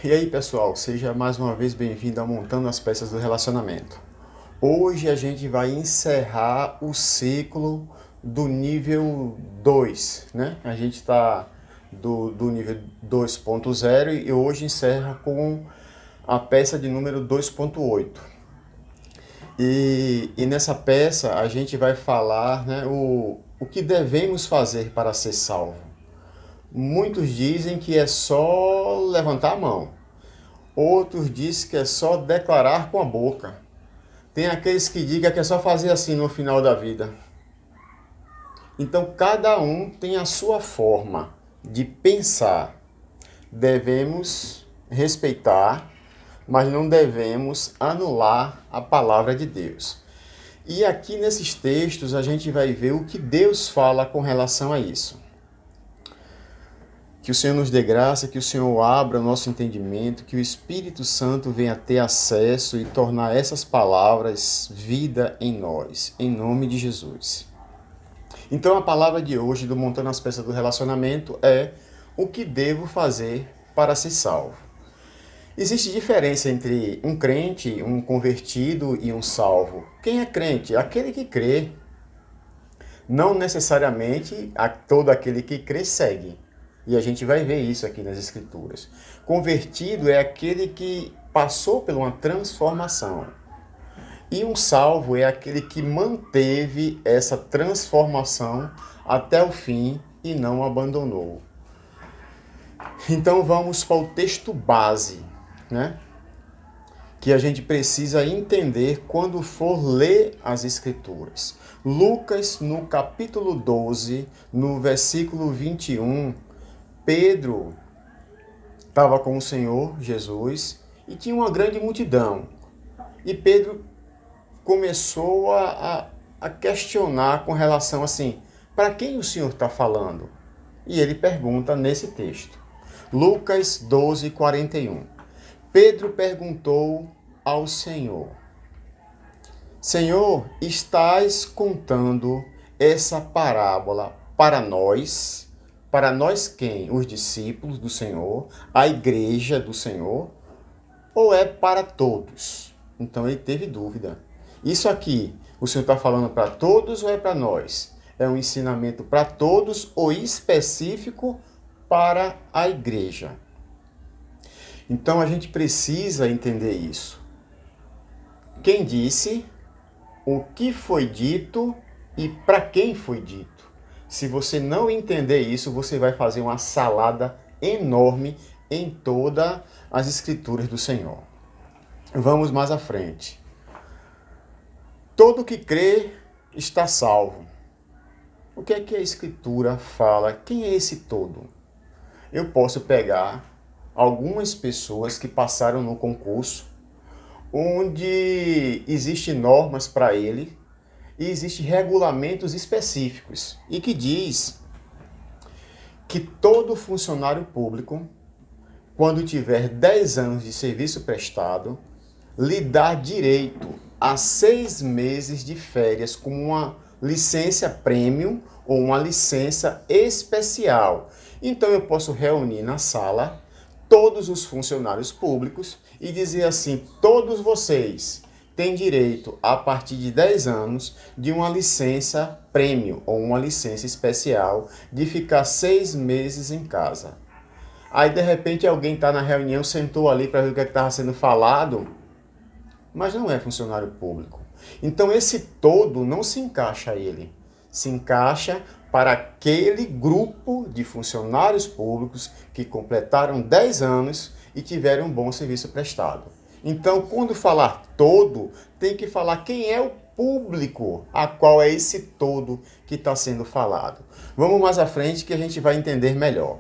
E aí, pessoal, seja mais uma vez bem-vindo a Montando as Peças do Relacionamento. Hoje a gente vai encerrar o ciclo do nível 2, né? A gente está do nível 2.0 e hoje encerra com a peça de número 2.8. E nessa peça a gente vai falar, né, o que devemos fazer para ser salvo. Muitos dizem que é só levantar a mão. Outros dizem que é só declarar com a boca. Tem aqueles que digam que é só fazer assim no final da vida. Então, cada um tem a sua forma de pensar. Devemos respeitar, mas não devemos anular a palavra de Deus. E aqui nesses textos a gente vai ver o que Deus fala com relação a isso. Que o Senhor nos dê graça, que o Senhor abra o nosso entendimento, que o Espírito Santo venha ter acesso e tornar essas palavras vida em nós, em nome de Jesus. Então a palavra de hoje do Montando as Peças do Relacionamento é o que devo fazer para ser salvo. Existe diferença entre um crente, um convertido e um salvo. Quem é crente? Aquele que crê. Não necessariamente todo aquele que crê segue. E a gente vai ver isso aqui nas Escrituras. Convertido é aquele que passou por uma transformação. E um salvo é aquele que manteve essa transformação até o fim e não abandonou. Então vamos para o texto base, né? Que a gente precisa entender quando for ler as Escrituras. Lucas, no capítulo 12, no versículo 21, Pedro estava com o Senhor Jesus e tinha uma grande multidão. E Pedro começou a questionar com relação assim, para quem o Senhor está falando? E ele pergunta nesse texto. Lucas 12, 41. Pedro perguntou ao Senhor: Senhor, estás contando essa parábola para nós? Para nós quem? Os discípulos do Senhor, a igreja do Senhor? Ou é para todos? Então ele teve dúvida. Isso aqui, o Senhor está falando para todos ou é para nós? É um ensinamento para todos ou específico para a igreja? Então a gente precisa entender isso. Quem disse, o que foi dito e para quem foi dito. Se você não entender isso, você vai fazer uma salada enorme em todas as Escrituras do Senhor. Vamos mais à frente. Todo que crê está salvo. O que é que a Escritura fala? Quem é esse todo? Eu posso pegar algumas pessoas que passaram no concurso, onde existem normas para ele, e existem regulamentos específicos, e que diz que todo funcionário público, quando tiver 10 anos de serviço prestado, lhe dá direito a 6 meses de férias como uma licença premium ou uma licença especial. Então eu posso reunir na sala todos os funcionários públicos e dizer assim, todos vocês têm direito, a partir de 10 anos, de uma licença premium ou uma licença especial de ficar 6 meses em casa. Aí, de repente, alguém está na reunião, sentou ali para ver o que estava sendo falado, mas não é funcionário público. Então, esse todo não se encaixa a ele. Se encaixa para aquele grupo de funcionários públicos que completaram 10 anos e tiveram um bom serviço prestado. Então, quando falar todo, tem que falar quem é o público a qual é esse todo que está sendo falado. Vamos mais à frente que a gente vai entender melhor.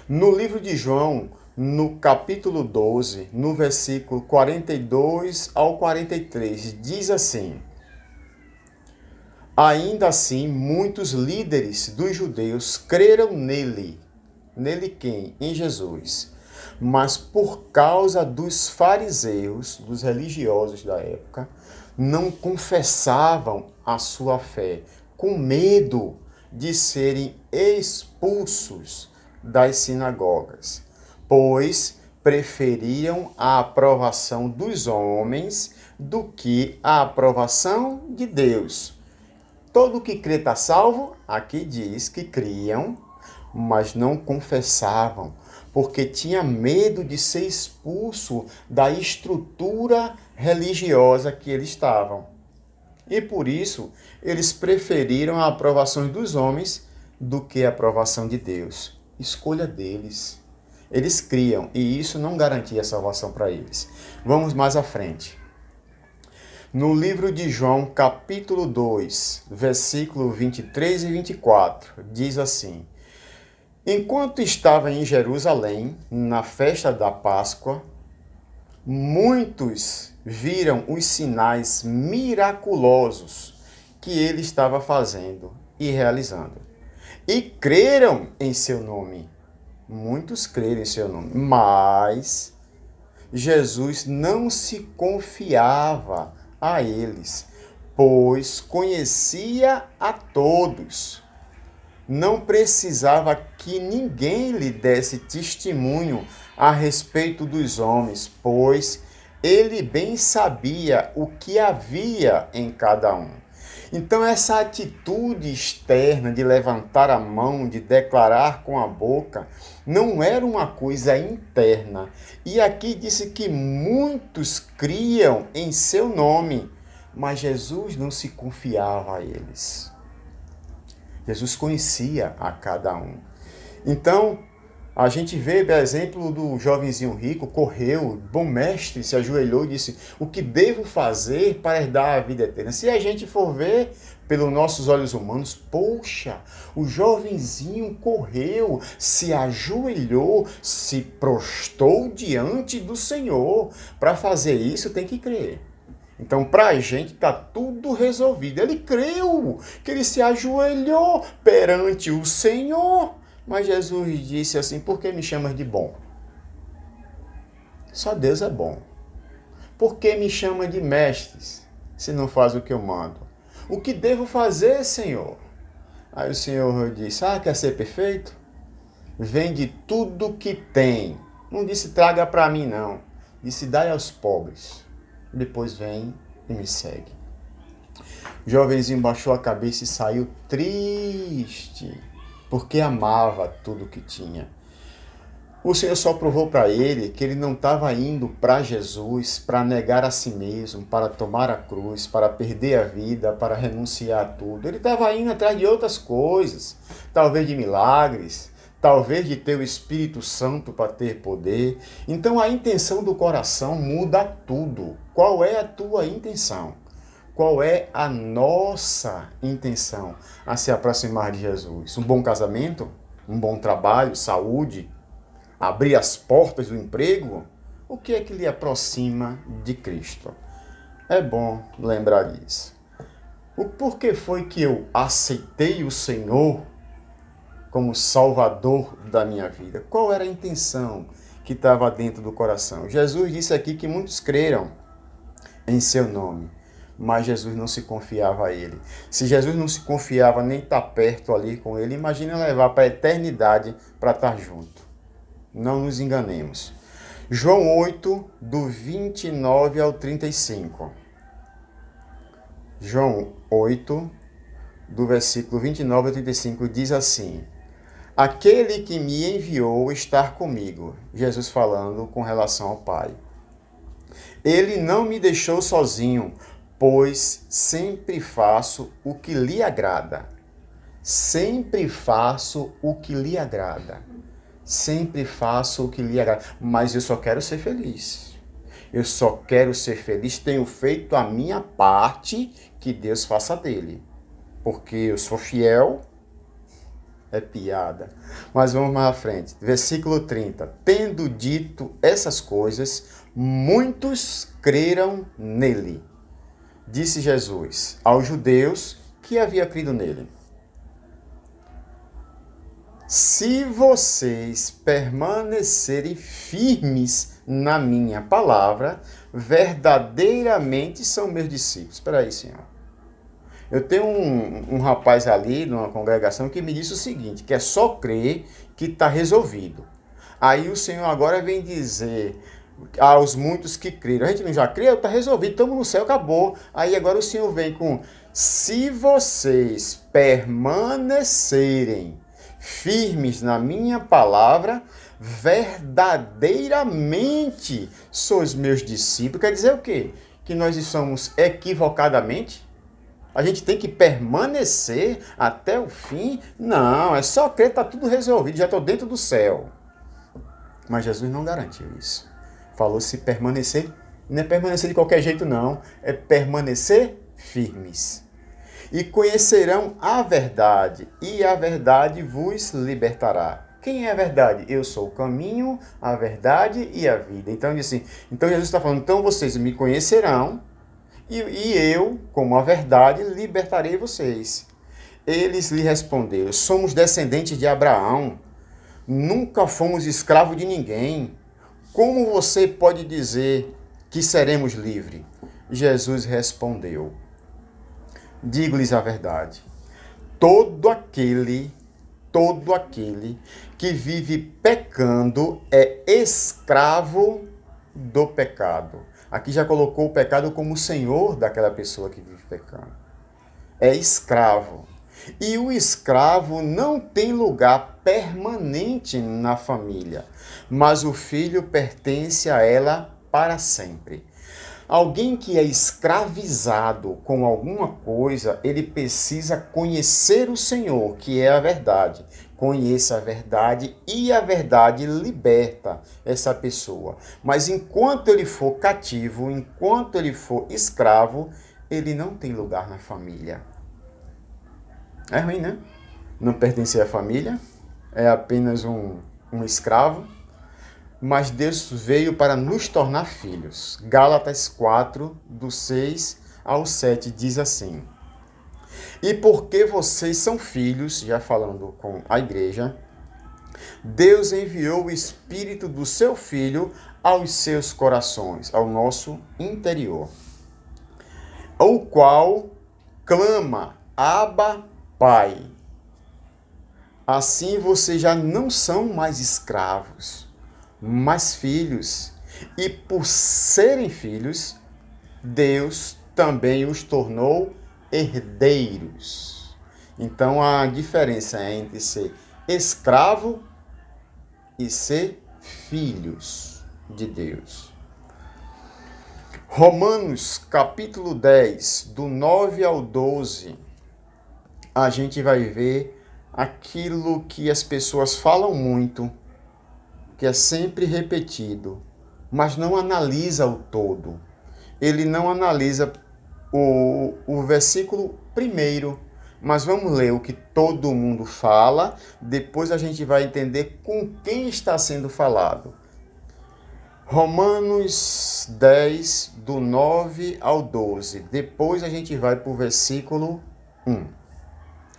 No livro de João, no capítulo 12, no versículo 42 ao 43, diz assim: Ainda assim, muitos líderes dos judeus creram nele. Nele quem? Em Jesus. Mas por causa dos fariseus, dos religiosos da época, não confessavam a sua fé, com medo de serem expulsos das sinagogas, pois preferiam a aprovação dos homens do que a aprovação de Deus. Todo que crê está salvo, aqui diz que criam, mas não confessavam, porque tinha medo de ser expulso da estrutura religiosa que eles estavam. E por isso, eles preferiram a aprovação dos homens do que a aprovação de Deus. Escolha deles. Eles criam, e isso não garantia salvação para eles. Vamos mais à frente. No livro de João, capítulo 2, versículo 23 e 24, diz assim: Enquanto estava em Jerusalém, na festa da Páscoa, muitos viram os sinais miraculosos que ele estava fazendo e realizando. E creram em seu nome. Muitos creram em seu nome. Mas Jesus não se confiava a eles, pois conhecia a todos. Não precisava que ninguém lhe desse testemunho a respeito dos homens, pois ele bem sabia o que havia em cada um. Então, essa atitude externa de levantar a mão, de declarar com a boca, não era uma coisa interna. E aqui disse que muitos criam em seu nome, mas Jesus não se confiava a eles. Jesus conhecia a cada um. Então, a gente vê o exemplo do jovenzinho rico, correu, bom mestre, se ajoelhou e disse: o que devo fazer para herdar a vida eterna? Se a gente for ver pelos nossos olhos humanos, poxa, o jovenzinho correu, se ajoelhou, se prostrou diante do Senhor. Para fazer isso tem que crer. Então, para a gente está tudo resolvido. Ele creu, que ele se ajoelhou perante o Senhor. Mas Jesus disse assim: por que me chamas de bom? Só Deus é bom. Por que me chama de mestres, se não faz o que eu mando? O que devo fazer, Senhor? Aí o Senhor disse: quer ser perfeito? Vende tudo que tem. Não disse traga para mim, não. Disse dai aos pobres. Depois vem e me segue. O jovenzinho baixou a cabeça e saiu triste, porque amava tudo que tinha. O Senhor só provou para ele que ele não estava indo para Jesus para negar a si mesmo, para tomar a cruz, para perder a vida, para renunciar a tudo. Ele estava indo atrás de outras coisas, talvez de milagres, talvez de ter o Espírito Santo para ter poder. Então a intenção do coração muda tudo. Qual é a tua intenção? Qual é a nossa intenção a se aproximar de Jesus? Um bom casamento? Um bom trabalho? Saúde? Abrir as portas do emprego? O que é que lhe aproxima de Cristo? É bom lembrar disso. O porquê foi que eu aceitei o Senhor como Salvador da minha vida? Qual era a intenção que estava dentro do coração? Jesus disse aqui que muitos creram em seu nome, mas Jesus não se confiava a ele. Se Jesus não se confiava nem estar perto ali com ele, imagina levar para a eternidade para estar junto. Não nos enganemos. João 8, do 29 ao 35. João 8, do versículo 29 ao 35, diz assim: aquele que me enviou está comigo. Jesus falando com relação ao Pai. Ele não me deixou sozinho, pois sempre faço o que lhe agrada. Sempre faço o que lhe agrada. Sempre faço o que lhe agrada. Mas eu só quero ser feliz. Eu só quero ser feliz. Tenho feito a minha parte, que Deus faça a dele. Porque eu sou fiel. É piada. Mas vamos mais à frente. Versículo 30. Tendo dito essas coisas, muitos creram nele. Disse Jesus aos judeus que havia crido nele: se vocês permanecerem firmes na minha palavra, verdadeiramente são meus discípulos. Espera aí, Senhor. Eu tenho um rapaz ali numa congregação que me disse o seguinte, que é só crer que está resolvido. Aí o Senhor agora vem dizer aos muitos que creram. A gente não já crê? Está resolvido, estamos no céu, acabou. Aí agora o Senhor vem com: se vocês permanecerem firmes na minha palavra, verdadeiramente sois meus discípulos. Quer dizer o quê? Que nós estamos equivocadamente? A gente tem que permanecer até o fim? Não, é só crer, está tudo resolvido, já estou dentro do céu. Mas Jesus não garantiu isso. Falou se permanecer, não é permanecer de qualquer jeito não, é permanecer firmes. E conhecerão a verdade, e a verdade vos libertará. Quem é a verdade? Eu sou o caminho, a verdade e a vida. Então, assim, então Jesus está falando, então vocês me conhecerão, e eu, como a verdade, libertarei vocês. Eles lhe responderam: somos descendentes de Abraão, nunca fomos escravos de ninguém. Como você pode dizer que seremos livres? Jesus respondeu: digo-lhes a verdade. Todo aquele que vive pecando é escravo do pecado. Aqui já colocou o pecado como senhor daquela pessoa que vive pecando. É escravo. E o escravo não tem lugar permanente na família, mas o filho pertence a ela para sempre. Alguém que é escravizado com alguma coisa, ele precisa conhecer o Senhor, que é a verdade. Conheça a verdade e a verdade liberta essa pessoa. Mas enquanto ele for cativo, enquanto ele for escravo, ele não tem lugar na família. É ruim, né? Não pertencer à família, é apenas um escravo. Mas Deus veio para nos tornar filhos. Gálatas 4, do 6 ao 7, diz assim: e porque vocês são filhos, já falando com a igreja, Deus enviou o Espírito do seu Filho aos seus corações, ao nosso interior, o qual clama: Abba, Pai. Assim vocês já não são mais escravos, mas filhos. E por serem filhos, Deus também os tornou herdeiros. Então a diferença é entre ser escravo e ser filhos de Deus. Romanos capítulo 10, do 9 ao 12, a gente vai ver aquilo que as pessoas falam muito, que é sempre repetido, mas não analisa o todo. Ele não analisa o versículo primeiro, mas vamos ler o que todo mundo fala, depois a gente vai entender com quem está sendo falado. Romanos 10, do 9 ao 12. Depois a gente vai para o versículo 1.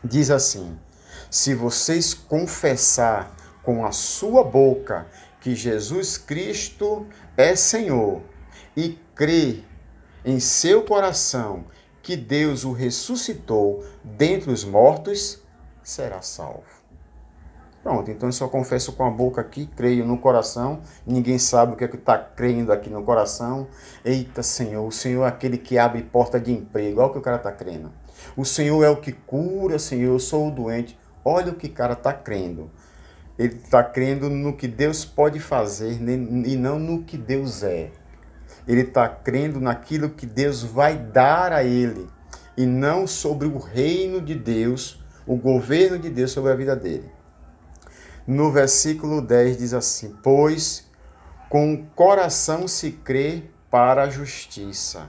Diz assim: se vocês confessar com a sua boca que Jesus Cristo é Senhor e crer em seu coração que Deus o ressuscitou dentre os mortos, será salvo. Pronto, então eu só confesso com a boca aqui, creio no coração, ninguém sabe o que é que está crendo aqui no coração. Eita Senhor, o Senhor é aquele que abre porta de emprego, olha o que o cara está crendo. O Senhor é o que cura, Senhor, eu sou o doente. Olha o que o cara está crendo. Ele está crendo no que Deus pode fazer e não no que Deus é. Ele está crendo naquilo que Deus vai dar a ele e não sobre o reino de Deus, o governo de Deus sobre a vida dele. No versículo 10 diz assim: pois com o coração se crê para a justiça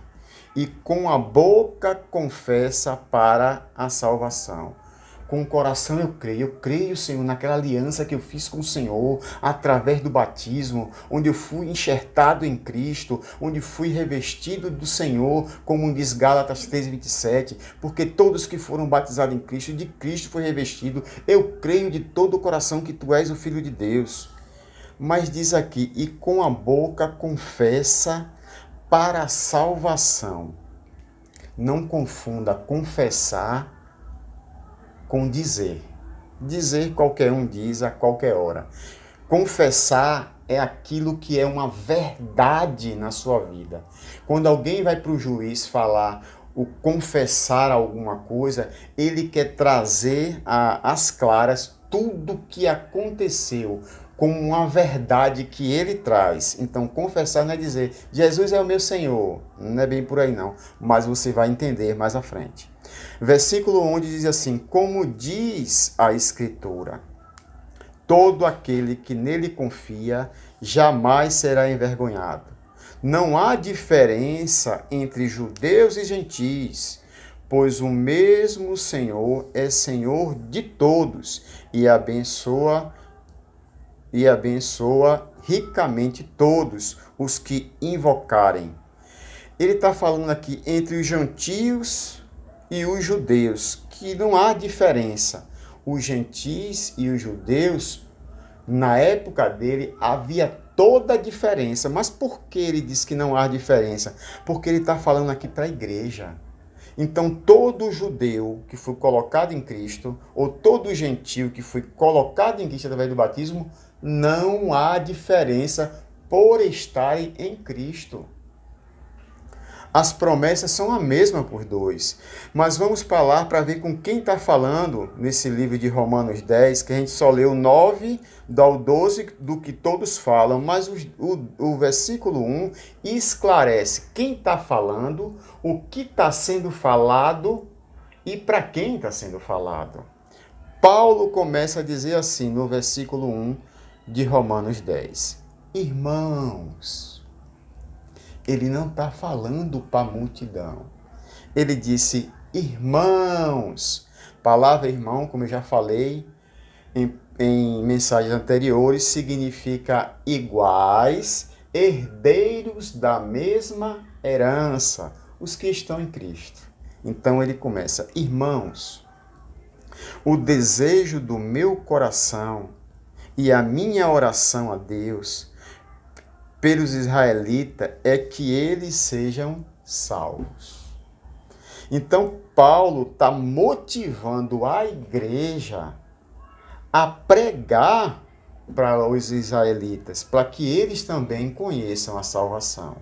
e com a boca confessa para a salvação. Com o coração eu creio, Senhor, naquela aliança que eu fiz com o Senhor, através do batismo, onde eu fui enxertado em Cristo, onde fui revestido do Senhor, como diz Gálatas 3:27, porque todos que foram batizados em Cristo, de Cristo foi revestido. Eu creio de todo o coração que Tu és o Filho de Deus. Mas diz aqui, e com a boca confessa para a salvação. Não confunda confessar com dizer. Dizer qualquer um diz a qualquer hora. Confessar é aquilo que é uma verdade na sua vida. Quando alguém vai para o juiz falar o confessar alguma coisa, ele quer trazer às claras tudo o que aconteceu como uma verdade que ele traz. Então, confessar não é dizer Jesus é o meu Senhor. Não é bem por aí não, mas você vai entender mais à frente. Versículo 11 diz assim: como diz a Escritura, todo aquele que nele confia jamais será envergonhado. Não há diferença entre judeus e gentis, pois o mesmo Senhor é Senhor de todos e abençoa ricamente todos os que invocarem. Ele está falando aqui entre os gentios e os judeus, que não há diferença. Os gentis e os judeus, na época dele, havia toda a diferença. Mas por que ele diz que não há diferença? Porque ele está falando aqui para a igreja. Então, todo judeu que foi colocado em Cristo, ou todo gentio que foi colocado em Cristo através do batismo, não há diferença por estarem em Cristo. As promessas são a mesma por dois. Mas vamos falar para ver com quem está falando nesse livro de Romanos 10, que a gente só leu 9 ao 12 do que todos falam, mas o versículo 1 esclarece quem está falando, o que está sendo falado e para quem está sendo falado. Paulo começa a dizer assim no versículo 1 de Romanos 10. Irmãos, ele não está falando para a multidão. Ele disse, irmãos. Palavra irmão, como eu já falei em mensagens anteriores, significa iguais, herdeiros da mesma herança, os que estão em Cristo. Então ele começa, irmãos, o desejo do meu coração e a minha oração a Deus pelos israelitas é que eles sejam salvos. Então, Paulo está motivando a igreja a pregar para os israelitas, para que eles também conheçam a salvação.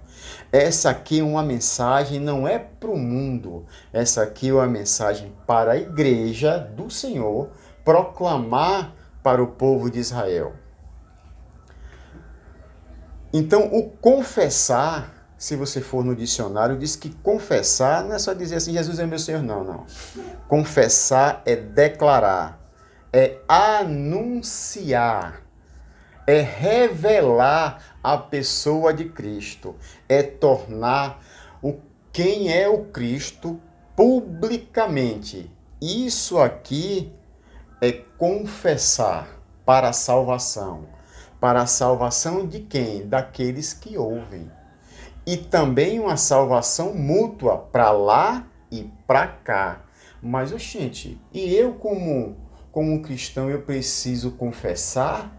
Essa aqui é uma mensagem, não é para o mundo, essa aqui é uma mensagem para a igreja do Senhor, proclamar para o povo de Israel. Então, o confessar, se você for no dicionário, diz que confessar não é só dizer assim, Jesus é meu Senhor, não. Confessar é declarar, é anunciar, é revelar a pessoa de Cristo, é tornar quem é o Cristo publicamente. Isso aqui é confessar para a salvação. Para a salvação de quem? Daqueles que ouvem. E também uma salvação mútua para lá e para cá. Mas, gente, e eu como cristão, eu preciso confessar?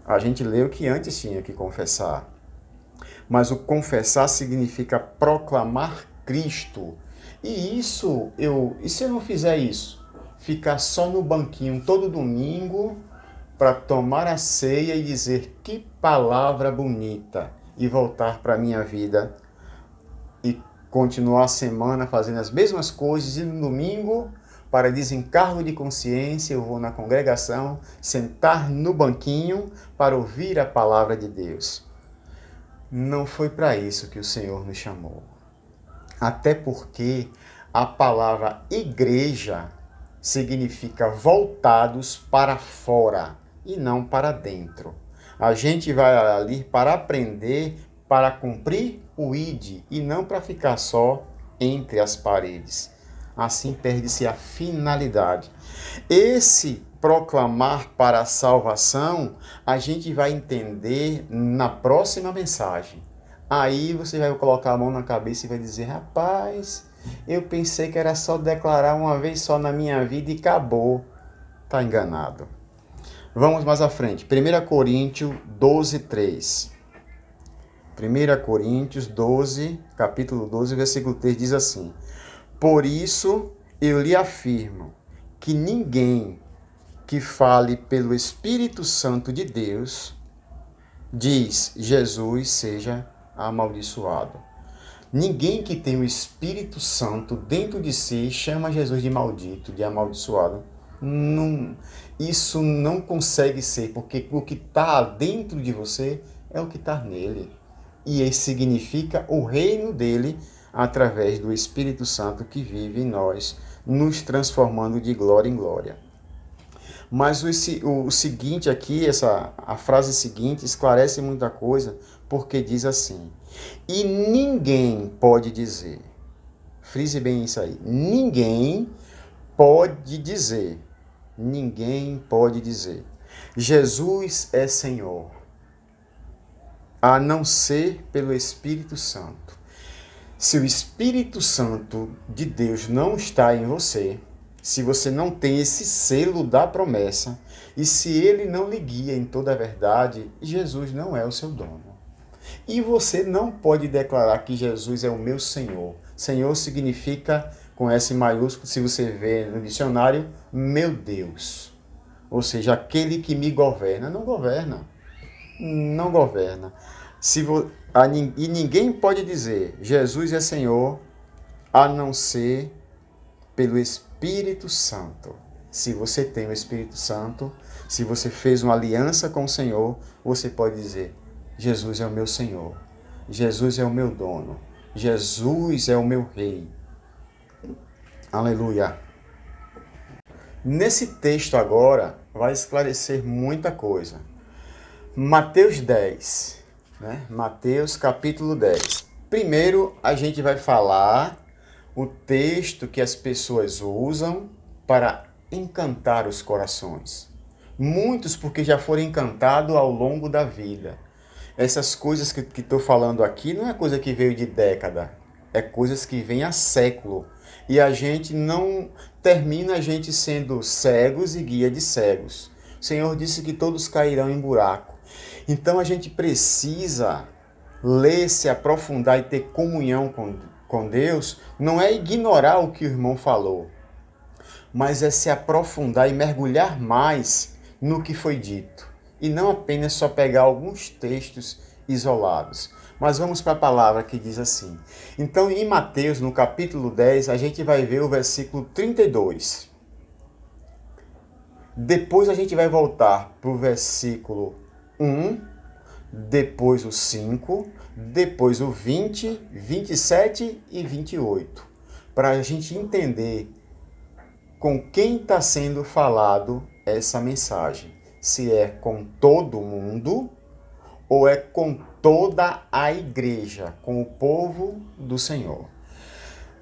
A gente leu que antes tinha que confessar. Mas o confessar significa proclamar Cristo. E se eu não fizer isso? Ficar só no banquinho todo domingo para tomar a ceia e dizer que palavra bonita e voltar para a minha vida e continuar a semana fazendo as mesmas coisas e no domingo, para desencargo de consciência, eu vou na congregação, sentar no banquinho para ouvir a palavra de Deus. Não foi para isso que o Senhor nos chamou. Até porque a palavra igreja significa voltados para fora e não para dentro. A gente vai ali para aprender, para cumprir o ID e não para ficar só entre as paredes. Assim perde-se a finalidade. Esse proclamar para a salvação, a gente vai entender na próxima mensagem. Aí você vai colocar a mão na cabeça e vai dizer, rapaz, eu pensei que era só declarar uma vez só na minha vida e acabou. Está enganado. Vamos mais à frente. 1 Coríntios 12, 3. 1 Coríntios 12, capítulo 12, versículo 3 diz assim: por isso eu lhe afirmo que ninguém que fale pelo Espírito Santo de Deus diz: Jesus seja amaldiçoado. Ninguém que tem o Espírito Santo dentro de si chama Jesus de maldito, de amaldiçoado. Não, isso não consegue ser, porque o que está dentro de você é o que está nele. E isso significa o reino dele através do Espírito Santo que vive em nós, nos transformando de glória em glória. Mas o seguinte aqui, a frase seguinte, esclarece muita coisa, porque diz assim: e ninguém pode dizer, frise bem isso aí, ninguém pode dizer, Jesus é Senhor, a não ser pelo Espírito Santo. Se o Espírito Santo de Deus não está em você, se você não tem esse selo da promessa, e se ele não lhe guia em toda a verdade, Jesus não é o seu dono. E você não pode declarar que Jesus é o meu Senhor. Senhor significa, com S maiúsculo, se você vê no dicionário, meu Deus. Ou seja, aquele que me governa. Não governa. Não governa. E ninguém pode dizer Jesus é Senhor a não ser pelo Espírito Santo. Se você tem o Espírito Santo, se você fez uma aliança com o Senhor, você pode dizer: Jesus é o meu Senhor, Jesus é o meu dono, Jesus é o meu Rei. Aleluia. Nesse texto agora vai esclarecer muita coisa. Mateus 10, né? Mateus capítulo 10. Primeiro a gente vai falar o texto que as pessoas usam para encantar os corações. Muitos porque já foram encantados ao longo da vida. Essas coisas que estou falando aqui não é coisa que veio de década, é coisas que vêm há século. E a gente não termina a gente sendo cegos e guia de cegos. O Senhor disse que todos cairão em buraco. Então a gente precisa ler, se aprofundar e ter comunhão com Deus, não é ignorar o que o irmão falou, mas é se aprofundar e mergulhar mais no que foi dito. E não apenas só pegar alguns textos isolados. Mas vamos para a palavra que diz assim. Então, em Mateus, no capítulo 10, a gente vai ver o versículo 32. Depois a gente vai voltar para o versículo 1, depois o 5, depois o 20, 27 e 28. Para a gente entender com quem está sendo falado essa mensagem. Se é com todo mundo ou é com toda a igreja, com o povo do Senhor.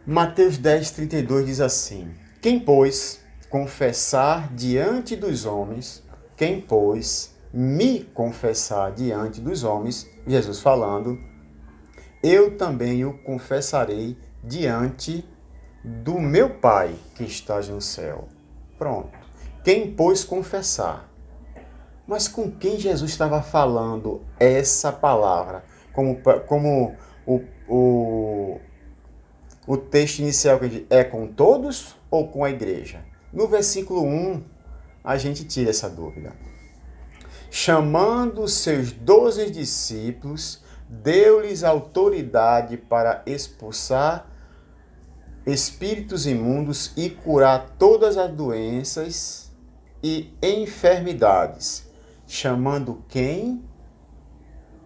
Mateus 10, 32 diz assim: quem, pois, confessar diante dos homens, quem, pois, me confessar diante dos homens, Jesus falando, eu também o confessarei diante do meu Pai que estás no céu. Pronto. Quem, pois, confessar. Mas com quem Jesus estava falando essa palavra? Como o texto inicial que diz, é com todos ou com a igreja? No versículo 1, a gente tira essa dúvida. Chamando os seus 12 discípulos, deu-lhes autoridade para expulsar espíritos imundos e curar todas as doenças e enfermidades. Chamando quem?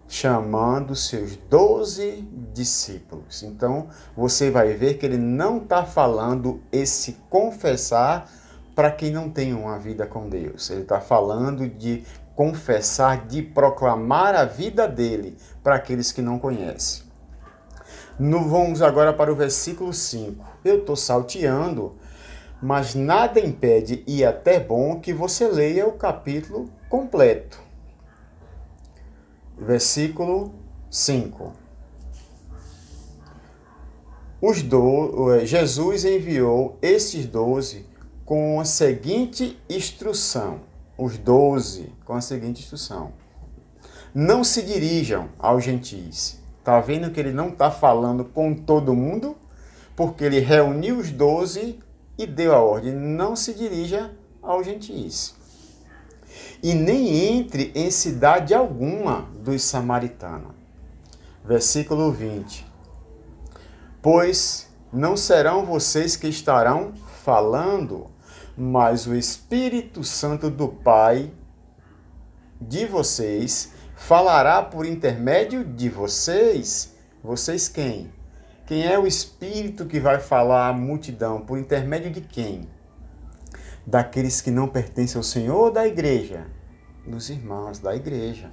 Chamando seus 12 discípulos. Então, você vai ver que ele não está falando esse confessar para quem não tem uma vida com Deus. Ele está falando de confessar, de proclamar a vida dele para aqueles que não conhecem. Vamos agora para o versículo 5. Eu estou salteando, mas nada impede, e é até bom, que você leia o capítulo completo. Versículo 5. Jesus enviou esses 12 com a seguinte instrução. Os 12 com a seguinte instrução. Não se dirijam aos gentis. Está vendo que ele não está falando com todo mundo? Porque ele reuniu os 12 e deu a ordem. Não se dirija aos gentis. e nem entre em cidade alguma dos samaritanos. Versículo 20. Pois não serão vocês que estarão falando, mas o Espírito Santo do Pai de vocês falará por intermédio de vocês. Vocês quem? Quem é o Espírito que vai falar à multidão? Por intermédio de quem? Daqueles que não pertencem ao Senhor ou da igreja? Dos irmãos da igreja.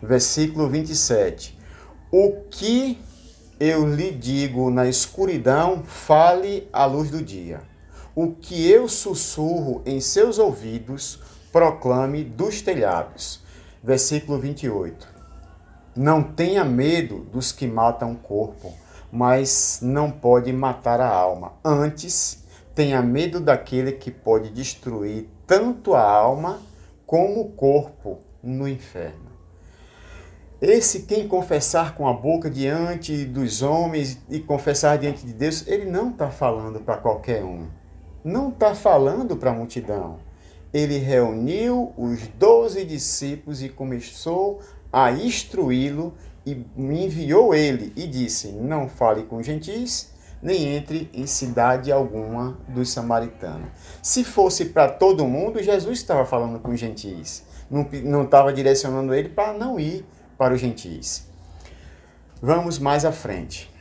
Versículo 27. O que eu lhe digo na escuridão, fale à luz do dia. O que eu sussurro em seus ouvidos, proclame dos telhados. Versículo 28. Não tenha medo dos que matam o corpo, mas não pode matar a alma. Antes, tenha medo daquele que pode destruir tanto a alma como o corpo no inferno. Esse quem confessar com a boca diante dos homens e confessar diante de Deus, ele não está falando para qualquer um. Não está falando para a multidão. Ele reuniu os 12 discípulos e começou a instruí-lo e enviou ele e disse, não fale com gentis, nem entre em cidade alguma dos samaritanos. Se fosse para todo mundo, Jesus estava falando com gentis. Não estava direcionando ele para não ir para os gentis. Vamos mais à frente.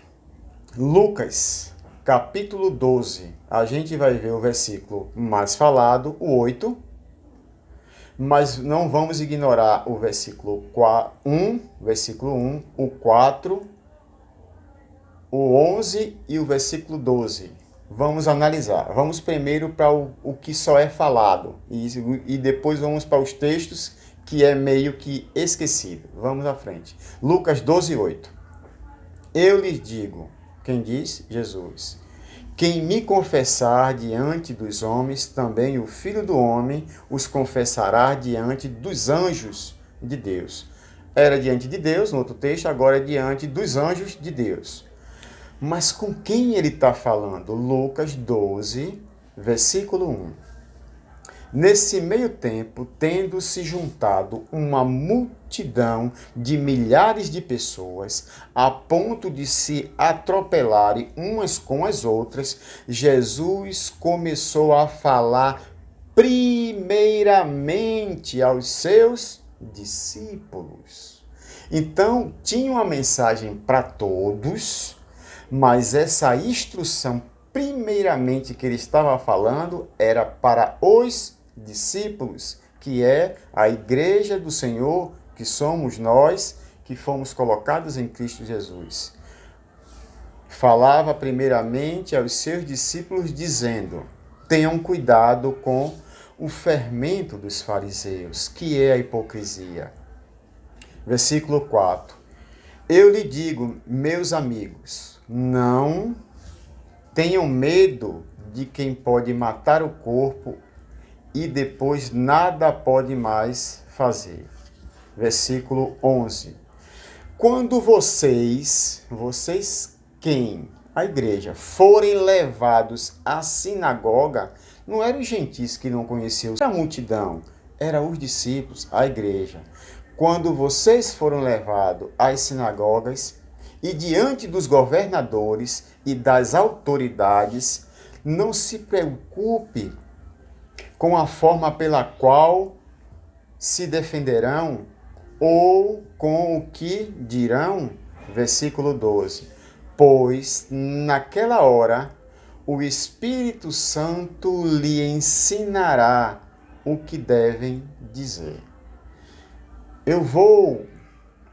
Lucas, capítulo 12. A gente vai ver o versículo mais falado, o 8. Mas não vamos ignorar o versículo 1, o 4, o 11 e o versículo 12. Vamos analisar. Vamos primeiro para o que só é falado e depois vamos para os textos que é meio que esquecido. Vamos à frente. Lucas 12, 8. Eu lhes digo, quem diz? Jesus. Quem me confessar diante dos homens, também o Filho do Homem os confessará diante dos anjos de Deus. Era diante de Deus, no outro texto, agora é diante dos anjos de Deus. Mas com quem ele está falando? Lucas 12, versículo 1. Nesse meio tempo, tendo se juntado uma multidão de milhares de pessoas, a ponto de se atropelarem umas com as outras, Jesus começou a falar primeiramente aos seus discípulos. Então, tinha uma mensagem para todos, mas essa instrução, primeiramente, que ele estava falando, era para os discípulos, que é a igreja do Senhor, que somos nós, que fomos colocados em Cristo Jesus. Falava primeiramente aos seus discípulos, dizendo, tenham cuidado com o fermento dos fariseus, que é a hipocrisia. Versículo 4. Eu lhe digo, meus amigos, não tenham medo de quem pode matar o corpo e depois nada pode mais fazer. Versículo 11. Quando vocês quem? A igreja, forem levados à sinagoga, não eram os gentis que não conheciam a multidão, eram os discípulos, a igreja. Quando vocês foram levados às sinagogas e diante dos governadores e das autoridades, não se preocupe com a forma pela qual se defenderão ou com o que dirão. Versículo 12. Pois naquela hora o Espírito Santo lhe ensinará o que devem dizer.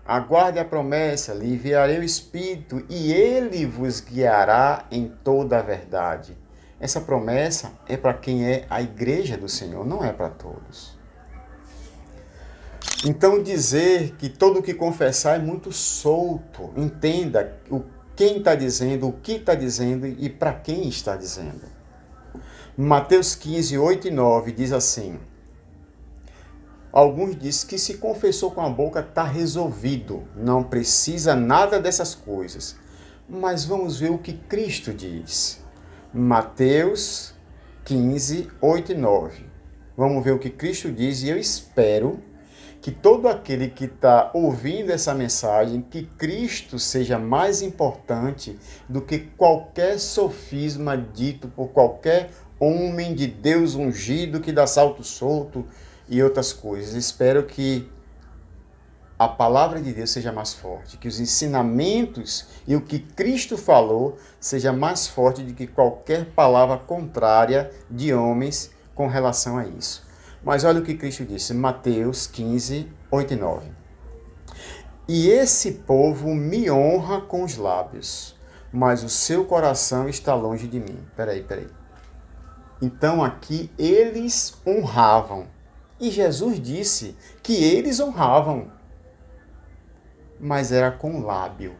Aguarde a promessa, lhe enviarei o Espírito e ele vos guiará em toda a verdade. Essa promessa é para quem é a igreja do Senhor, não é para todos. Então dizer que todo o que confessar é muito solto. Entenda quem está dizendo, o que está dizendo e para quem está dizendo. Mateus 15, 8 e 9 diz assim. Alguns dizem que se confessou com a boca está resolvido, não precisa nada dessas coisas. Mas vamos ver o que Cristo diz. Mateus 15, 8 e 9. Vamos ver o que Cristo diz, e eu espero que todo aquele que está ouvindo essa mensagem, que Cristo seja mais importante do que qualquer sofisma dito por qualquer homem de Deus ungido que dá salto solto e outras coisas. Espero que a palavra de Deus seja mais forte, que os ensinamentos e o que Cristo falou seja mais forte do que qualquer palavra contrária de homens com relação a isso. Mas olha o que Cristo disse, Mateus 15, 8 e 9. E esse povo me honra com os lábios, mas o seu coração está longe de mim. Peraí. Então aqui eles honravam. E Jesus disse que eles honravam, mas era com o lábio.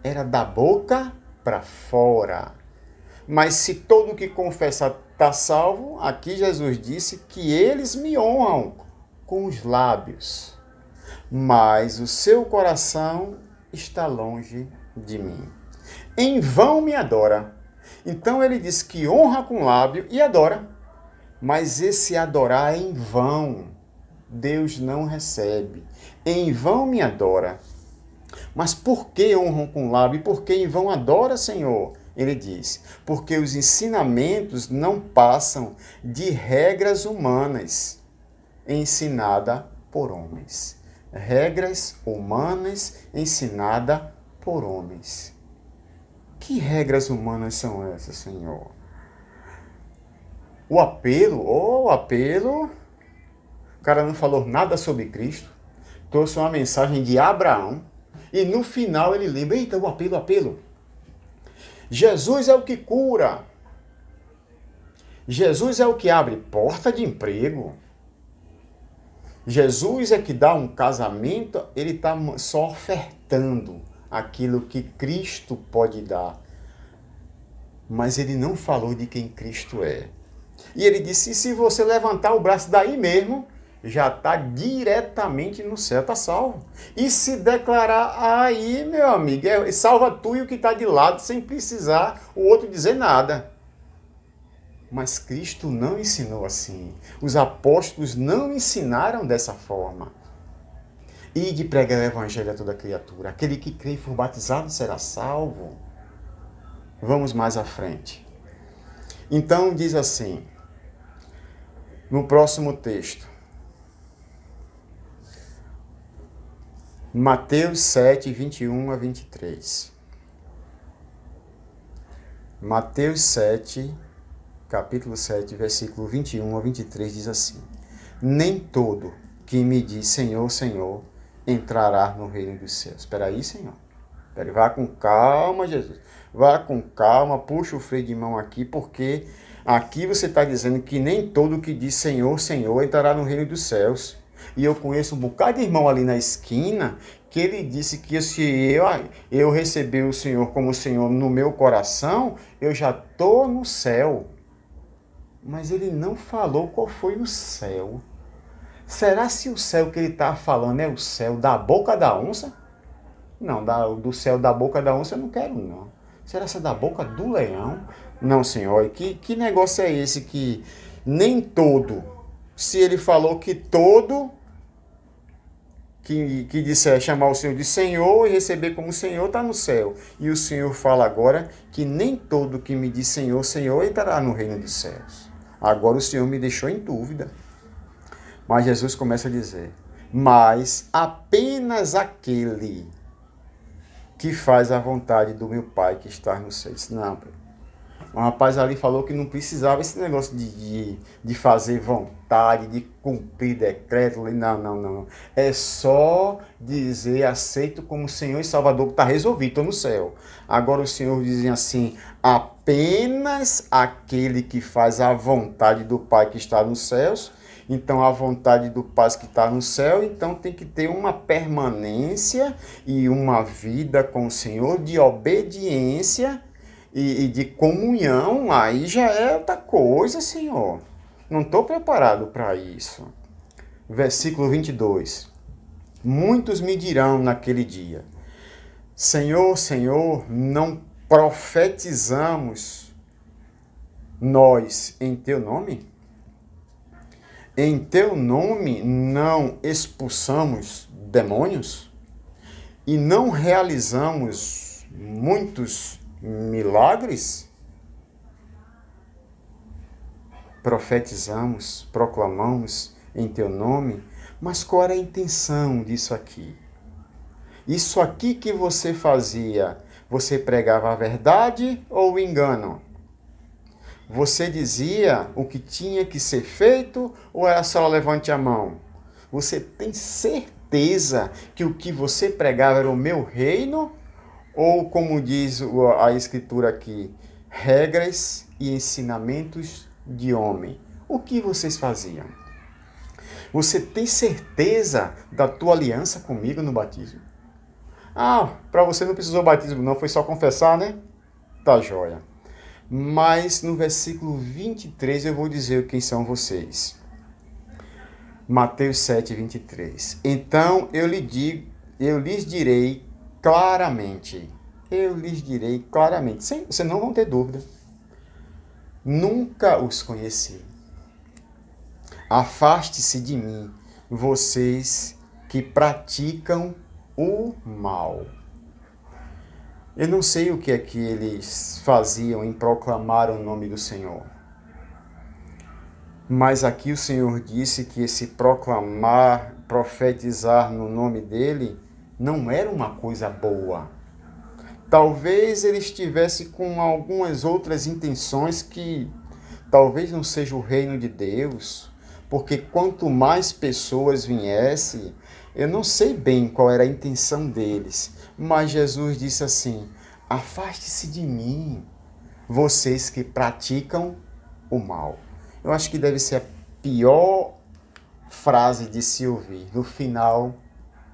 Era da boca para fora. Mas se todo que confessa está salvo, aqui Jesus disse que eles me honram com os lábios, mas o seu coração está longe de mim. Em vão me adora. Então ele diz que honra com o lábio e adora, mas esse adorar é em vão. Deus não recebe. Em vão me adora. Mas por que honram com o lábio e por que em vão adora, Senhor? Ele diz, porque os ensinamentos não passam de regras humanas ensinadas por homens. Regras humanas ensinadas por homens. Que regras humanas são essas, Senhor? O apelo, o cara não falou nada sobre Cristo, trouxe uma mensagem de Abraão, e no final ele lembra, eita, o apelo. Jesus é o que cura. Jesus é o que abre porta de emprego. Jesus é que dá um casamento, ele está só ofertando aquilo que Cristo pode dar. Mas ele não falou de quem Cristo é. E ele disse, se você levantar o braço daí mesmo, já está diretamente no céu, está salvo. E se declarar aí, meu amigo, salva tu e o que está de lado, sem precisar o outro dizer nada. Mas Cristo não ensinou assim. Os apóstolos não ensinaram dessa forma. E de pregar o evangelho a toda criatura. Aquele que crê e for batizado será salvo. Vamos mais à frente. Então diz assim, no próximo texto, Mateus 7, 21 a 23. Mateus 7, capítulo 7, versículo 21 a 23 diz assim, nem todo que me diz Senhor, Senhor, entrará no reino dos céus. Espera aí, Senhor. Vá com calma, Jesus. Vá com calma, puxa o freio de mão aqui, porque aqui você está dizendo que nem todo que diz Senhor, Senhor, entrará no reino dos céus. E eu conheço um bocado de irmão ali na esquina que ele disse que se eu receber o Senhor como Senhor no meu coração, eu já estou no céu. Mas ele não falou qual foi o céu. Será se o céu que ele está falando é o céu da boca da onça? Não, do céu da boca da onça eu não quero, não. Será que é da boca do leão? Não, Senhor. Que negócio é esse que nem todo... Se ele falou que todo que disser chamar o Senhor de Senhor e receber como Senhor está no céu. E o Senhor fala agora que nem todo que me diz Senhor, Senhor entrará no reino dos céus. Agora o Senhor me deixou em dúvida. Mas Jesus começa a dizer, mas apenas aquele que faz a vontade do meu Pai que está no céu. Não, o rapaz ali falou que não precisava esse negócio de fazer vontade, de cumprir decreto. Não. É só dizer, aceito como Senhor e Salvador, que está resolvido, estou no céu. Agora o Senhor diz assim, apenas aquele que faz a vontade do Pai que está nos céus. Então, a vontade do Pai que está no céu, então tem que ter uma permanência e uma vida com o Senhor de obediência e de comunhão, aí já é outra coisa, Senhor. Não estou preparado para isso. Versículo 22. Muitos me dirão naquele dia, Senhor, Senhor, não profetizamos nós em teu nome? Em teu nome não expulsamos demônios e não realizamos muitos milagres? Profetizamos, proclamamos em teu nome, mas qual era a intenção disso aqui? Isso aqui que você fazia, você pregava a verdade ou o engano? Você dizia o que tinha que ser feito ou era só levante a mão? Você tem certeza que o que você pregava era o meu reino? Ou, como diz a escritura aqui, regras e ensinamentos de homem? O que vocês faziam? Você tem certeza da tua aliança comigo no batismo? Ah, para você não precisou batismo não, foi só confessar, né? Tá joia. Mas no versículo 23 eu vou dizer quem são vocês. Mateus 7, 23. Então eu lhes direi claramente. Eu lhes direi claramente. Vocês não vão ter dúvida. Nunca os conheci. Afaste-se de mim, vocês que praticam o mal. Eu não sei o que é que eles faziam em proclamar o nome do Senhor. Mas aqui o Senhor disse que esse proclamar, profetizar no nome dele, não era uma coisa boa. Talvez ele estivesse com algumas outras intenções que talvez não seja o reino de Deus, porque quanto mais pessoas viessem, eu não sei bem qual era a intenção deles, mas Jesus disse assim: afaste-se de mim, vocês que praticam o mal. Eu acho que deve ser a pior frase de se ouvir no final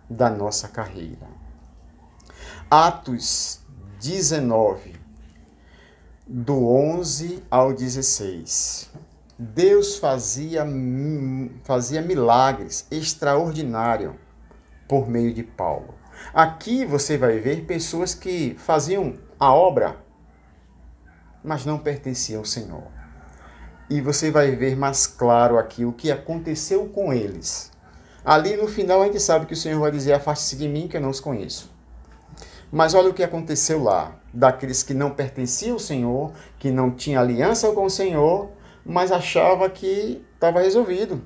da nossa carreira. Atos 19, do 11 ao 16. Deus fazia milagres extraordinários por meio de Paulo. Aqui você vai ver pessoas que faziam a obra, mas não pertenciam ao Senhor. E você vai ver mais claro aqui o que aconteceu com eles. Ali no final a gente sabe que o Senhor vai dizer: afaste-se de mim que eu não os conheço. Mas olha o que aconteceu lá, daqueles que não pertenciam ao Senhor, que não tinham aliança com o Senhor, mas achava que estava resolvido.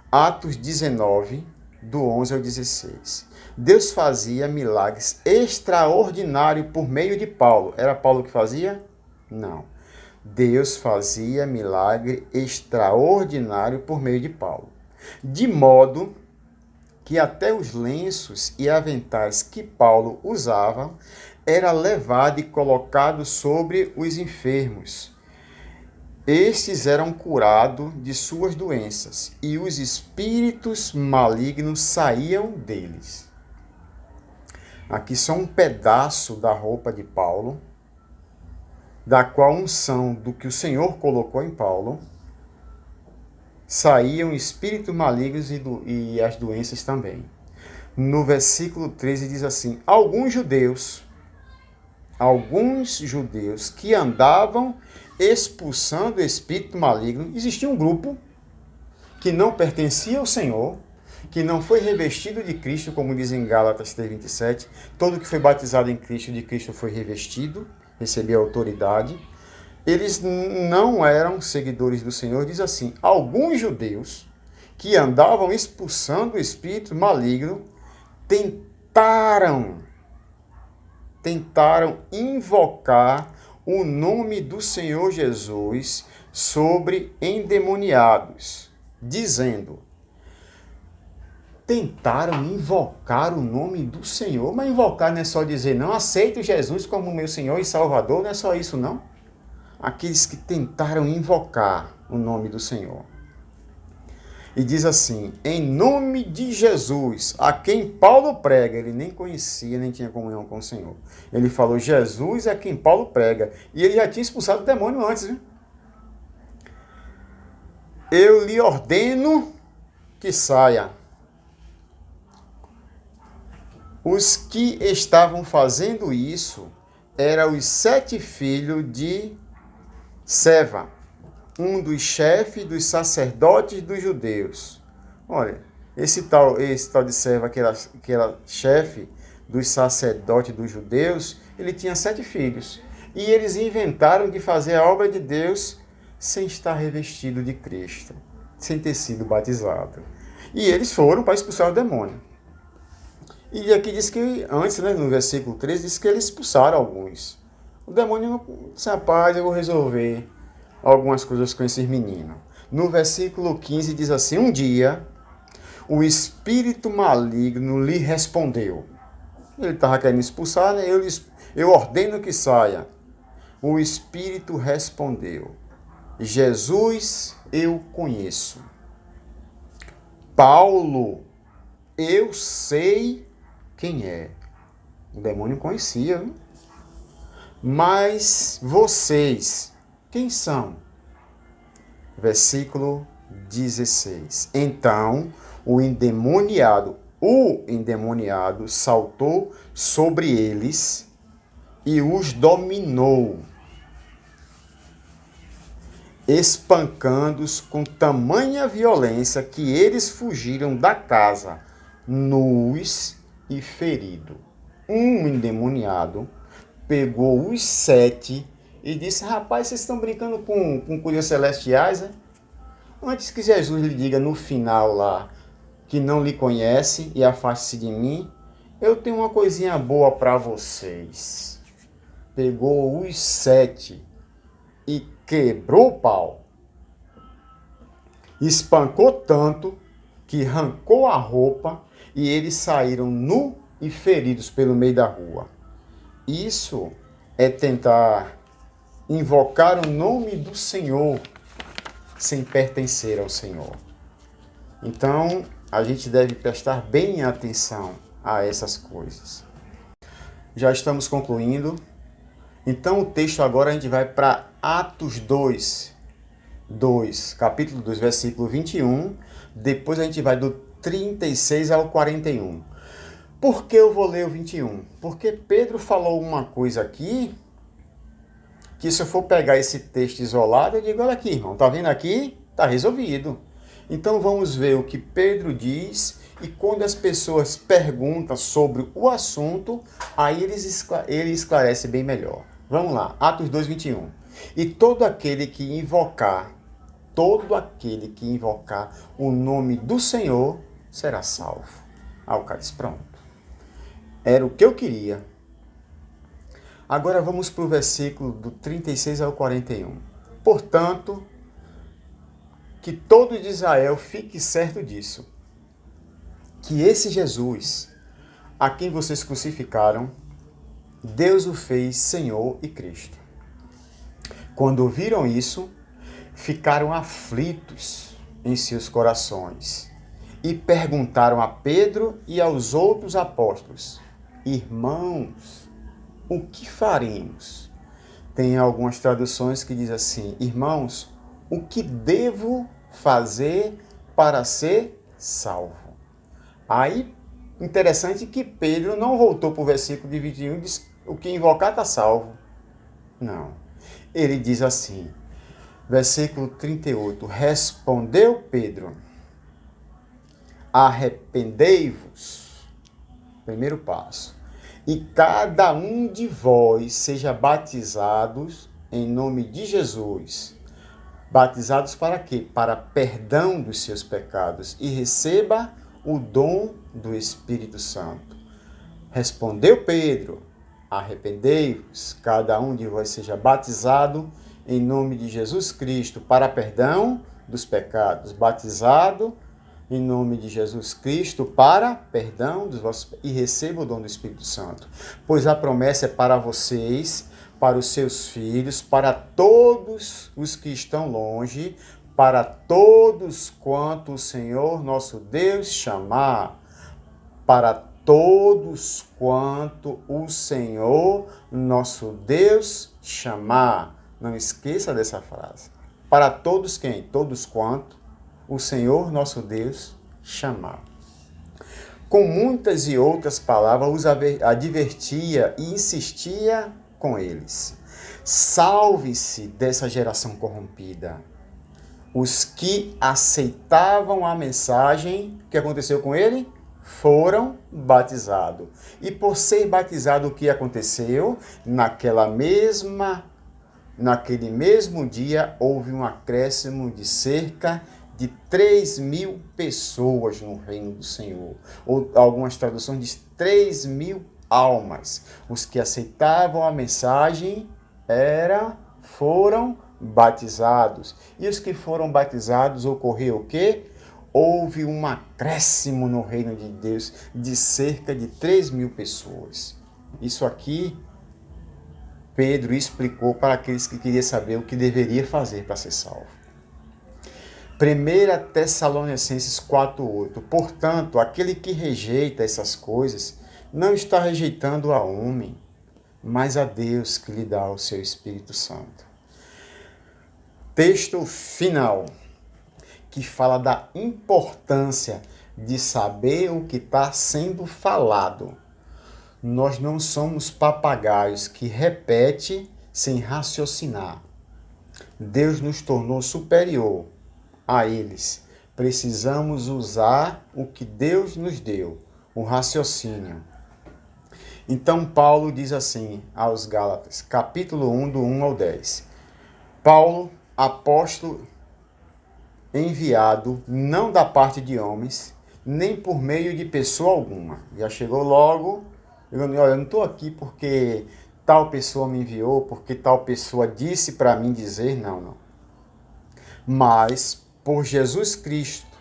Atos 19, do 11 ao 16. Deus fazia milagres extraordinários por meio de Paulo. Era Paulo que fazia? Não. Deus fazia milagre extraordinário por meio de Paulo. De modo que até os lenços e aventais que Paulo usava era levado e colocado sobre os enfermos. Estes eram curados de suas doenças, e os espíritos malignos saíam deles. Aqui só um pedaço da roupa de Paulo, da qual unção do que o Senhor colocou em Paulo, saíam espíritos malignos e as doenças também. No versículo 13 diz assim: alguns judeus que andavam expulsando o espírito maligno. Existia um grupo que não pertencia ao Senhor, que não foi revestido de Cristo, como diz em Gálatas 3:27. Todo que foi batizado em Cristo, de Cristo foi revestido, recebeu autoridade. Eles não eram seguidores do Senhor. Diz assim: alguns judeus que andavam expulsando o espírito maligno tentaram invocar o nome do Senhor Jesus sobre endemoniados, dizendo: tentaram invocar o nome do Senhor. Mas invocar não é só dizer: não aceito Jesus como meu Senhor e Salvador, não é só isso não. Aqueles que tentaram invocar o nome do Senhor. E diz assim: em nome de Jesus, a quem Paulo prega. Ele nem conhecia, nem tinha comunhão com o Senhor. Ele falou: Jesus é quem Paulo prega. E ele já tinha expulsado o demônio antes, viu? Eu lhe ordeno que saia. Os que estavam fazendo isso eram os 7 filhos de Seva, um dos chefes dos sacerdotes dos judeus. Olha, esse tal de servo, que era chefe dos sacerdotes dos judeus, ele tinha 7 filhos. E eles inventaram de fazer a obra de Deus sem estar revestido de Cristo, sem ter sido batizado. E eles foram para expulsar o demônio. E aqui diz que, antes, né, no versículo 13, diz que eles expulsaram alguns. O demônio não disse, rapaz, eu vou resolver algumas coisas com esses meninos. No versículo 15 diz assim, um dia, o espírito maligno lhe respondeu. Ele estava querendo expulsar, né? Eu ordeno que saia. O espírito respondeu, Jesus eu conheço. Paulo, eu sei quem é. O demônio conhecia, viu? Mas vocês, quem são? Versículo 16. Então o endemoniado saltou sobre eles e os dominou, espancando-os com tamanha violência que eles fugiram da casa, nus e feridos. Um endemoniado pegou os 7 e disse, rapaz, vocês estão brincando com coisas celestiais, né? Antes que Jesus lhe diga no final lá, que não lhe conhece e afaste-se de mim, eu tenho uma coisinha boa para vocês. Pegou os 7 e quebrou o pau. Espancou tanto que arrancou a roupa e eles saíram nus e feridos pelo meio da rua. Isso é tentar invocar o nome do Senhor sem pertencer ao Senhor. Então, a gente deve prestar bem atenção a essas coisas. Já estamos concluindo. Então, o texto agora a gente vai para Atos 2, capítulo 2, versículo 21. Depois a gente vai do 36 ao 41. Por que eu vou ler o 21? Porque Pedro falou uma coisa aqui, que se eu for pegar esse texto isolado, eu digo, olha aqui, irmão, tá vendo aqui? Tá resolvido. Então vamos ver o que Pedro diz, e quando as pessoas perguntam sobre o assunto, aí ele esclarece bem melhor. Vamos lá, Atos 2, 21. E todo aquele que invocar o nome do Senhor será salvo. Ah, o cara disse, pronto. Era o que eu queria. Agora vamos para o versículo do 36 ao 41. Portanto, que todo de Israel fique certo disso, que esse Jesus, a quem vocês crucificaram, Deus o fez Senhor e Cristo. Quando ouviram isso, ficaram aflitos em seus corações e perguntaram a Pedro e aos outros apóstolos, irmãos, o que faremos? Tem algumas traduções que dizem assim, irmãos, o que devo fazer para ser salvo? Aí, interessante que Pedro não voltou para o versículo de 21 e disse, o que invocar está salvo. Não. Ele diz assim, versículo 38, respondeu Pedro, arrependei-vos, primeiro passo, e cada um de vós seja batizados em nome de Jesus. Batizados para quê? Para perdão dos seus pecados e receba o dom do Espírito Santo. Respondeu Pedro, arrependei-vos, cada um de vós seja batizado em nome de Jesus Cristo para perdão dos pecados. Batizado em nome de Jesus Cristo para perdão dos vossos pecados e receba o dom do Espírito Santo. Pois a promessa é para vocês, para os seus filhos, para todos os que estão longe, para todos quanto o Senhor nosso Deus chamar, para todos quanto o Senhor nosso Deus chamar. Não esqueça dessa frase. Para todos quem? Todos quanto o Senhor nosso Deus chamar. Com muitas e outras palavras os advertia e insistia com eles. Salve-se dessa geração corrompida. Os que aceitavam a mensagem, o que aconteceu com ele? Foram batizados. E por ser batizado, o que aconteceu? Naquele mesmo dia, houve um acréscimo de cerca de 3.000 pessoas no reino do Senhor. Ou algumas traduções dizem 3.000 almas. Os que aceitavam a mensagem foram batizados. E os que foram batizados, ocorreu o quê? Houve um acréscimo no reino de Deus de cerca de 3.000 pessoas. Isso aqui, Pedro explicou para aqueles que queriam saber o que deveria fazer para ser salvo. 1 Tessalonicenses 4,8. Portanto, aquele que rejeita essas coisas não está rejeitando a homem, mas a Deus que lhe dá o seu Espírito Santo. Texto final, que fala da importância de saber o que está sendo falado. Nós não somos papagaios que repetem sem raciocinar. Deus nos tornou superior a eles. Precisamos usar o que Deus nos deu, o raciocínio. Então Paulo diz assim aos Gálatas, capítulo 1, do 1 ao 10. Paulo, apóstolo enviado, não da parte de homens, nem por meio de pessoa alguma. Já chegou logo, olha, eu não estou aqui porque tal pessoa me enviou, porque tal pessoa disse para mim dizer, não. Mas por Jesus Cristo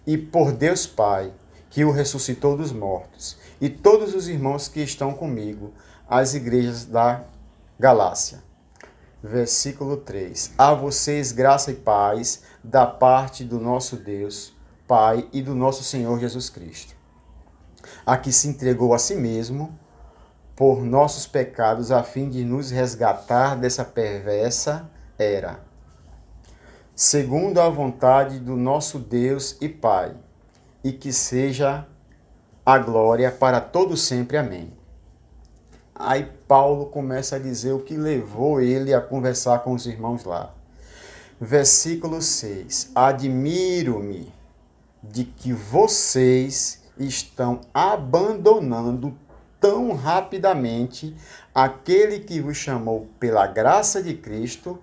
e por Deus Pai, que o ressuscitou dos mortos, e todos os irmãos que estão comigo, as igrejas da Galácia. Versículo 3. A vocês graça e paz da parte do nosso Deus, Pai e do nosso Senhor Jesus Cristo, a que se entregou a si mesmo por nossos pecados, a fim de nos resgatar dessa perversa era, segundo a vontade do nosso Deus e Pai, e que seja a glória para todo sempre. Amém. Aí Paulo começa a dizer o que levou ele a conversar com os irmãos lá. Versículo 6. Admiro-me de que vocês estão abandonando tão rapidamente aquele que vos chamou pela graça de Cristo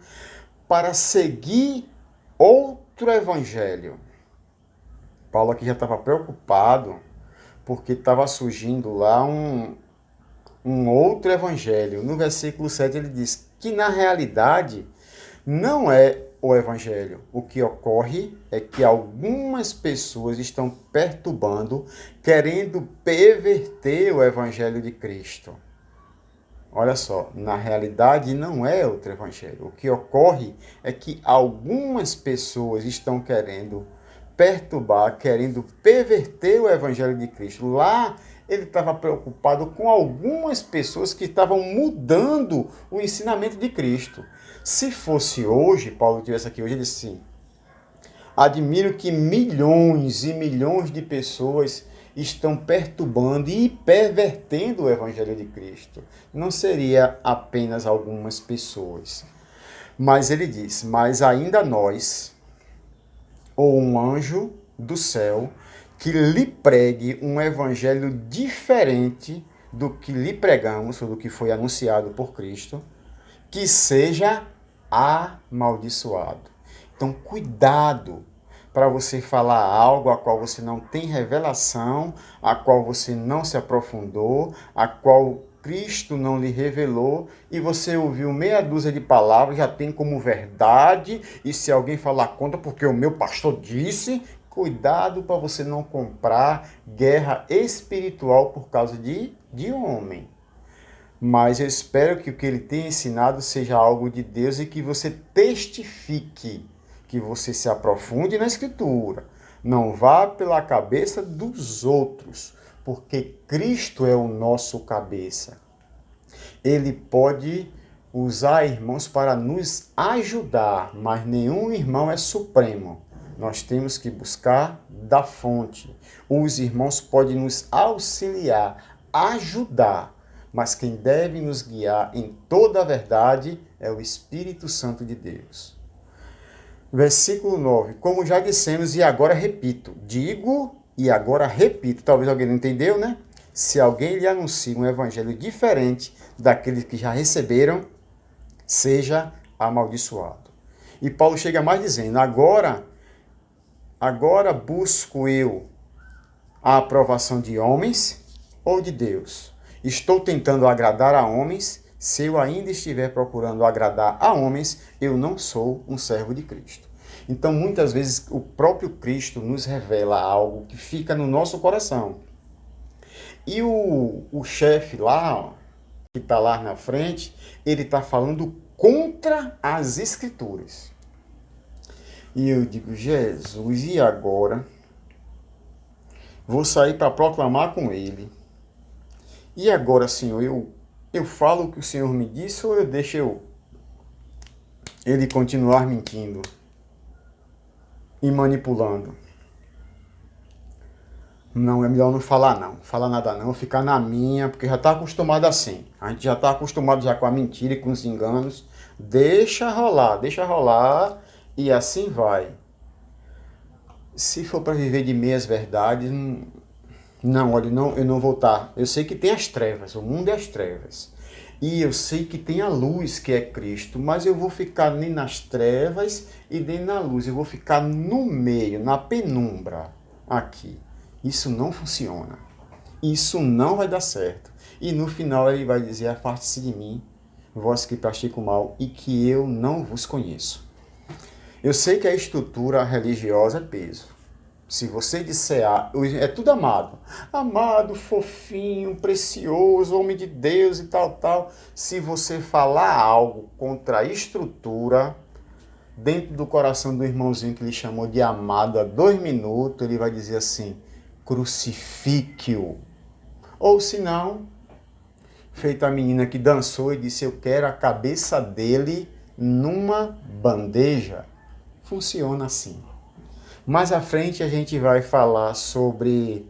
para seguir outro evangelho. Paulo aqui já estava preocupado porque estava surgindo lá um outro evangelho. No versículo 7 ele diz que na realidade não é o evangelho. O que ocorre é que algumas pessoas estão perturbando, querendo perverter o evangelho de Cristo. Olha só, na realidade não é outro evangelho. O que ocorre é que algumas pessoas estão querendo perturbar, querendo perverter o evangelho de Cristo. Lá ele estava preocupado com algumas pessoas que estavam mudando o ensinamento de Cristo. Se fosse hoje, Paulo estivesse aqui hoje, ele disse assim: admiro que milhões e milhões de pessoas estão perturbando e pervertendo o evangelho de Cristo. Não seria apenas algumas pessoas. Mas ele diz, mas ainda nós, ou um anjo do céu, que lhe pregue um evangelho diferente do que lhe pregamos, ou do que foi anunciado por Cristo, que seja amaldiçoado. Então, cuidado para você falar algo a qual você não tem revelação, a qual você não se aprofundou, a qual Cristo não lhe revelou, e você ouviu meia dúzia de palavras, já tem como verdade, e se alguém falar contra porque o meu pastor disse, cuidado para você não comprar guerra espiritual por causa de homem. Mas eu espero que o que ele tem ensinado seja algo de Deus e que você testifique, que você se aprofunde na Escritura. Não vá pela cabeça dos outros, porque Cristo é o nosso cabeça. Ele pode usar irmãos para nos ajudar, mas nenhum irmão é supremo. Nós temos que buscar da fonte. Os irmãos podem nos auxiliar, ajudar, mas quem deve nos guiar em toda a verdade é o Espírito Santo de Deus. Versículo 9. Como já dissemos e agora repito. Digo e agora repito. Talvez alguém não entendeu, né? Se alguém lhe anuncia um evangelho diferente daqueles que já receberam, seja amaldiçoado. E Paulo chega mais dizendo, agora busco eu a aprovação de homens ou de Deus? Estou tentando agradar a homens. Se eu ainda estiver procurando agradar a homens, eu não sou um servo de Cristo. Então, muitas vezes, o próprio Cristo nos revela algo que fica no nosso coração. E o chefe lá, que está lá na frente, ele está falando contra as Escrituras. E eu digo, Jesus, e agora? Vou sair para proclamar com ele. E agora, Senhor, eu falo o que o Senhor me disse ou eu deixo ele continuar mentindo e manipulando? Não, é melhor não falar não. Falar nada não, ficar na minha, porque já está acostumado assim. A gente já está acostumado já com a mentira e com os enganos. Deixa rolar e assim vai. Se for para viver de meias verdades, não, olha, não, eu não vou estar. Eu sei que tem as trevas, o mundo é as trevas. E eu sei que tem a luz, que é Cristo, mas eu vou ficar nem nas trevas e nem na luz. Eu vou ficar no meio, na penumbra, aqui. Isso não funciona. Isso não vai dar certo. E no final ele vai dizer, afaste-se de mim, vós que praticam o mal, e que eu não vos conheço. Eu sei que a estrutura religiosa é peso. Se você disser, é tudo amado. Amado, fofinho, precioso, homem de Deus e tal, tal. Se você falar algo contra a estrutura, dentro do coração do irmãozinho que ele chamou de amado há 2 minutos, ele vai dizer assim, crucifique-o. Ou se não, feito a menina que dançou e disse, eu quero a cabeça dele numa bandeja. Funciona assim. Mais à frente a gente vai falar sobre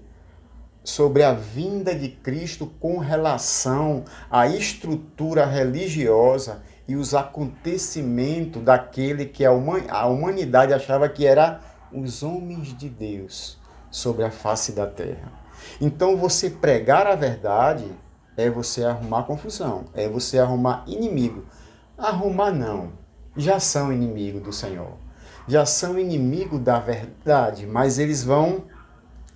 a vinda de Cristo com relação à estrutura religiosa e os acontecimentos daquele que a humanidade achava que era os homens de Deus sobre a face da terra. Então você pregar a verdade é você arrumar confusão, é você arrumar inimigo. Arrumar não, já são inimigo do Senhor. Já são inimigo da verdade, mas eles vão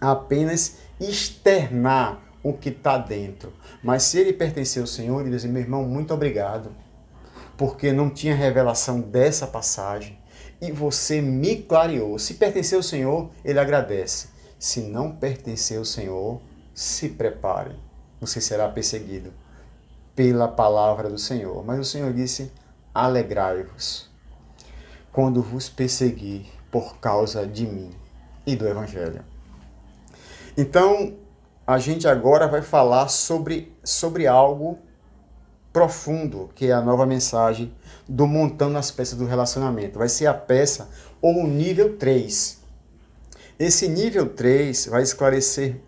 apenas externar o que está dentro. Mas se ele pertencer ao Senhor, ele diz, meu irmão, muito obrigado, porque não tinha revelação dessa passagem e você me clareou. Se pertencer ao Senhor, ele agradece. Se não pertencer ao Senhor, se prepare. Você será perseguido pela palavra do Senhor. Mas o Senhor disse, alegrai-vos quando vos perseguir por causa de mim e do Evangelho. Então, a gente agora vai falar sobre algo profundo, que é a nova mensagem do montando as peças do relacionamento. Vai ser a peça ou o nível 3. Esse nível 3 vai esclarecer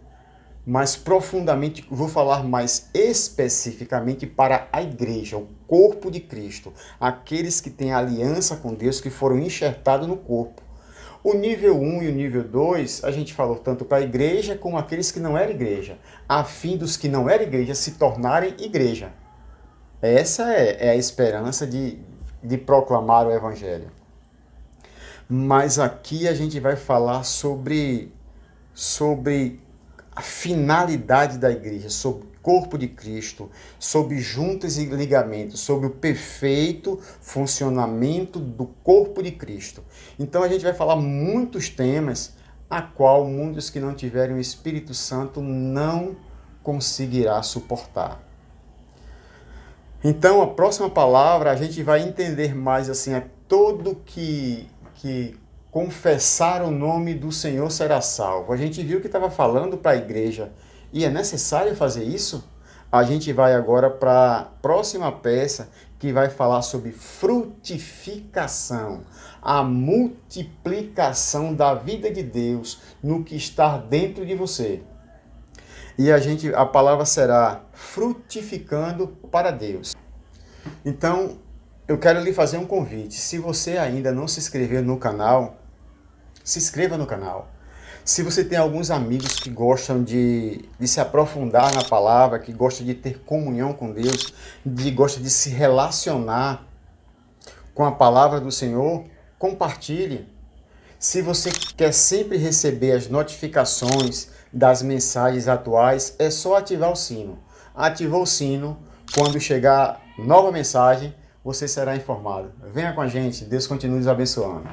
mais profundamente, vou falar mais especificamente para a igreja, o corpo de Cristo, aqueles que têm aliança com Deus, que foram enxertados no corpo. O nível 1 e o nível 2, a gente falou tanto para a igreja como aqueles que não eram igreja, a fim dos que não eram igreja se tornarem igreja. Essa é a esperança de proclamar o Evangelho. Mas aqui a gente vai falar sobre a finalidade da igreja, sobre o corpo de Cristo, sobre juntas e ligamentos, sobre o perfeito funcionamento do corpo de Cristo. Então a gente vai falar muitos temas a qual muitos que não tiverem o Espírito Santo não conseguirá suportar. Então a próxima palavra a gente vai entender mais assim, todo que confessar o nome do Senhor será salvo. A gente viu que estava falando para a igreja e é necessário fazer isso? A gente vai agora para a próxima peça que vai falar sobre frutificação, a multiplicação da vida de Deus no que está dentro de você. E a palavra será frutificando para Deus. Então, eu quero lhe fazer um convite. Se você ainda não se inscreveu no canal, se inscreva no canal. Se você tem alguns amigos que gostam de se aprofundar na palavra, que gostam de ter comunhão com Deus, gostam de se relacionar com a palavra do Senhor, compartilhe. Se você quer sempre receber as notificações das mensagens atuais, é só ativar o sino. Ativou o sino, quando chegar nova mensagem, você será informado. Venha com a gente, Deus continue nos abençoando.